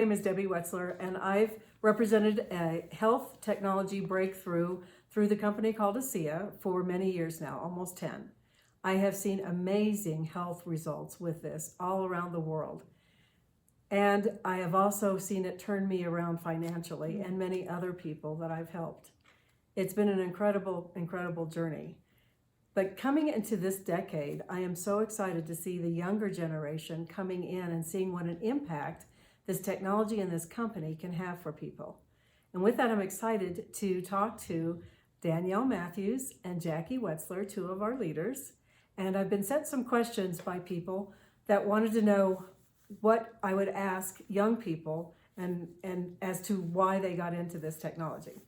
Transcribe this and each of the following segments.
My name is Debbie Wetzler, and I've represented a health technology breakthrough through the company called Asea for many years now, almost 10. I have seen amazing health results with this all around the world. And I have also seen it turn me around financially and many other people that I've helped. It's been an incredible, incredible journey. But coming into this decade, I am so excited to see the younger generation coming in and seeing what an impact this technology and this company can have for people. And with that, I'm excited to talk to Danielle Matthews and Jackie Wetzler, two of our leaders. And I've been sent some questions by people that wanted to know what I would ask young people and as to why they got into this technology.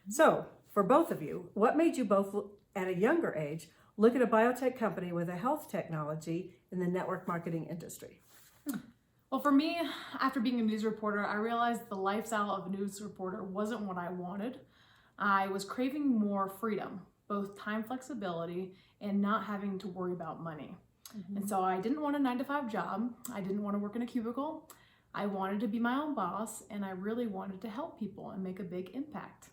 So for both of you, what made you both at a younger age look at a biotech company with a health technology in the network marketing industry? Well, for me, after being a news reporter, I realized the lifestyle of a news reporter wasn't what I wanted. I was craving more freedom, both time flexibility and not having to worry about money. And so I didn't want a 9-to-5 job. I didn't want to work in a cubicle. I wanted to be my own boss, and I really wanted to help people and make a big impact.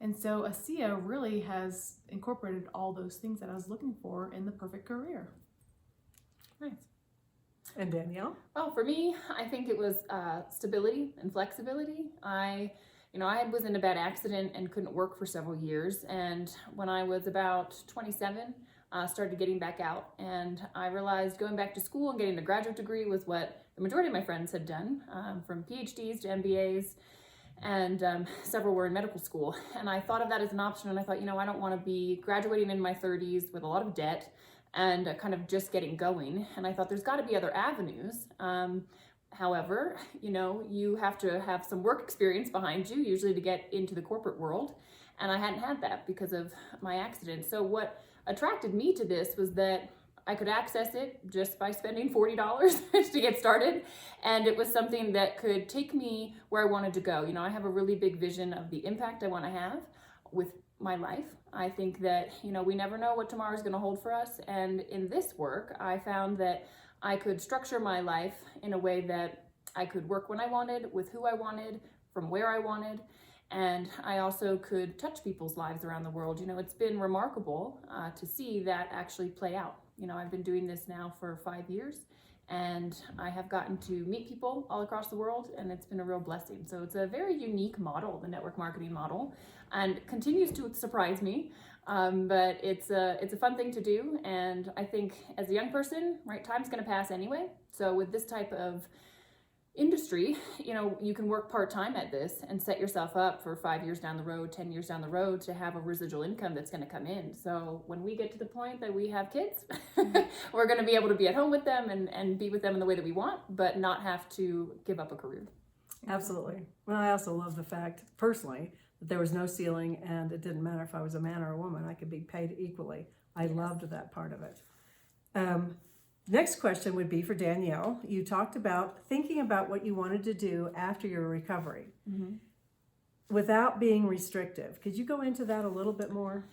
And so Asea really has incorporated all those things that I was looking for in the perfect career. Nice. And Danielle? Well, for me, I think it was stability and flexibility. I was in a bad accident and couldn't work for several years. And when I was about 27, started getting back out. And I realized going back to school and getting a graduate degree was what the majority of my friends had done, from PhDs to MBAs. And several were in medical school. And I thought of that as an option. And I thought, I don't want to be graduating in my 30s with a lot of debt and kind of just getting going. And I thought there's got to be other avenues. However, you have to have some work experience behind you, usually to get into the corporate world. And I hadn't had that because of my accident. So what attracted me to this was that I could access it just by spending $40 to get started. And it was something that could take me where I wanted to go. I have a really big vision of the impact I want to have with my life. I think that, we never know what tomorrow is going to hold for us. And in this work, I found that I could structure my life in a way that I could work when I wanted, with who I wanted, from where I wanted. And I also could touch people's lives around the world. It's been remarkable to see that actually play out. I've been doing this now for 5 years, and I have gotten to meet people all across the world, and it's been a real blessing. So it's a very unique model, the network marketing model, and continues to surprise me. But it's a fun thing to do, and I think as a young person, right, time's going to pass anyway. So with this type of industry, you can work part-time at this and set yourself up for 5 years down the road, 10 years down the road to have a residual income that's going to come in. So when we get to the point that we have kids, we're going to be able to be at home with them and be with them in the way that we want, but not have to give up a career. Absolutely. Well, I also love the fact, personally, that there was no ceiling and it didn't matter if I was a man or a woman. I could be paid equally. I loved that part of it. Next question would be for Danielle. You talked about thinking about what you wanted to do after your recovery without being restrictive. Could you go into that a little bit more?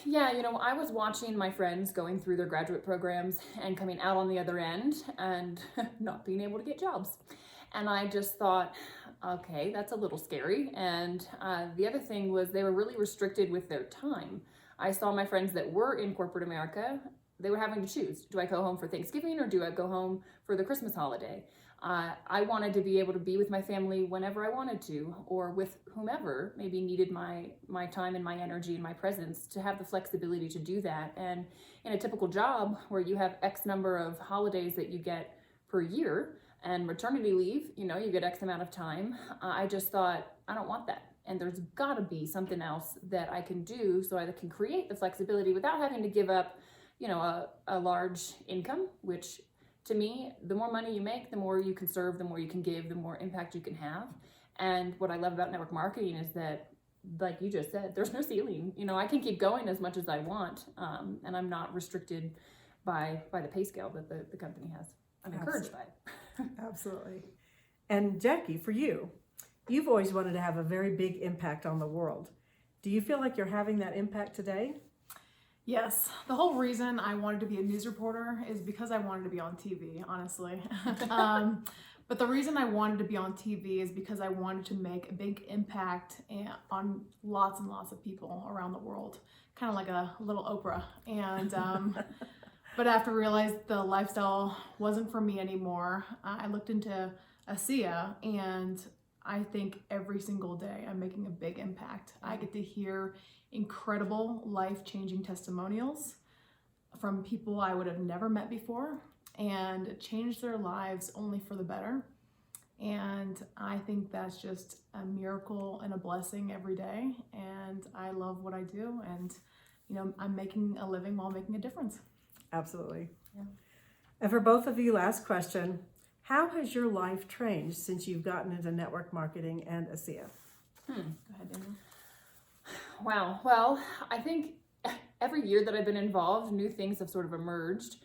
Yeah, I was watching my friends going through their graduate programs and coming out on the other end and not being able to get jobs. And I just thought, okay, that's a little scary. And the other thing was they were really restricted with their time. I saw my friends that were in corporate America. They were having to choose. Do I go home for Thanksgiving or do I go home for the Christmas holiday? I wanted to be able to be with my family whenever I wanted to, or with whomever maybe needed my time and my energy and my presence, to have the flexibility to do that. And in a typical job where you have X number of holidays that you get per year and maternity leave, you get X amount of time. I just thought, I don't want that. And there's gotta be something else that I can do so I can create the flexibility without having to give up a large income, which to me, the more money you make, the more you can serve, the more you can give, the more impact you can have. And what I love about network marketing is that, like you just said, there's no ceiling. I can keep going as much as I want, and I'm not restricted by the pay scale that the company has. I'm encouraged by it. Absolutely. And Jackie, for you, you've always wanted to have a very big impact on the world. Do you feel like you're having that impact today? Yes, the whole reason I wanted to be a news reporter is because I wanted to be on TV, honestly. But the reason I wanted to be on TV is because I wanted to make a big impact on lots and lots of people around the world, kind of like a little Oprah. And but after I realized the lifestyle wasn't for me anymore, I looked into Asea, and I think every single day I'm making a big impact. I get to hear incredible life-changing testimonials from people I would have never met before and change their lives only for the better. And I think that's just a miracle and a blessing every day. And I love what I do. And, you know, I'm making a living while making a difference. Absolutely. Yeah. And for both of you, last question. How has your life changed since you've gotten into network marketing and Asea? Go ahead, Danielle. Wow. Well, I think every year that I've been involved, new things have sort of emerged.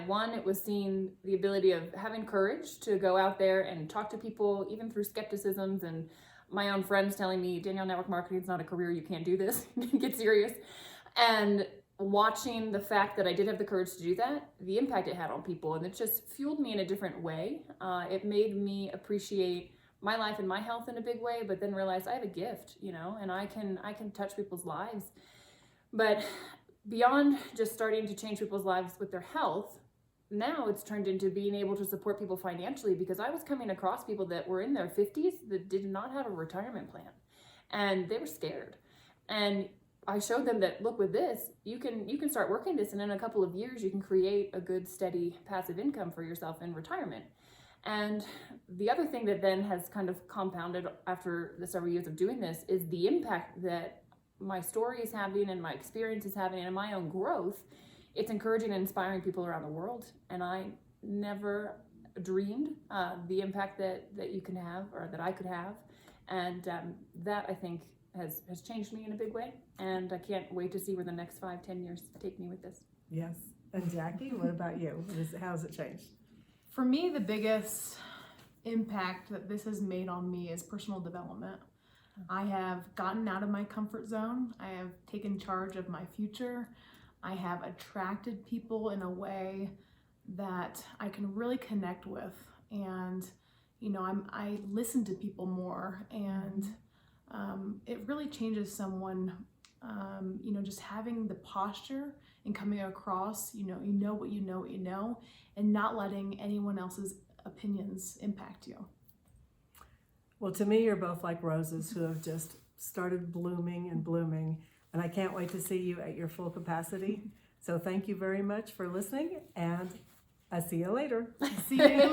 One, it was seeing the ability of having courage to go out there and talk to people, even through skepticisms and my own friends telling me, Danielle, network marketing is not a career, you can't do this, get serious. And watching the fact that I did have the courage to do that, the impact it had on people, and it just fueled me in a different way. It made me appreciate my life and my health in a big way, but then realize I have a gift, you know, and I can touch people's lives. But beyond just starting to change people's lives with their health, now it's turned into being able to support people financially, because I was coming across people that were in their 50s that did not have a retirement plan, and they were scared. And I showed them that, look, with this, you can start working this, and in a couple of years you can create a good, steady, passive income for yourself in retirement. And the other thing that then has kind of compounded after the several years of doing this is the impact that my story is having and my experience is having and my own growth. It's encouraging and inspiring people around the world. And I never dreamed the impact that you can have, or that I could have. And that, I think, has changed me in a big way. And I can't wait to see where the next 5-10 years take me with this. Yes. And Jackie, what about you? How has it changed? For me, the biggest impact that this has made on me is personal development. I have gotten out of my comfort zone. I have taken charge of my future. I have attracted people in a way that I can really connect with. And, you know, I listen to people more, and it really changes someone, you know, just having the posture and coming across, you know what you know, and not letting anyone else's opinions impact you. Well, to me, you're both like roses who have just started blooming and blooming, and I can't wait to see you at your full capacity. So thank you very much for listening, and I'll see you later. See you.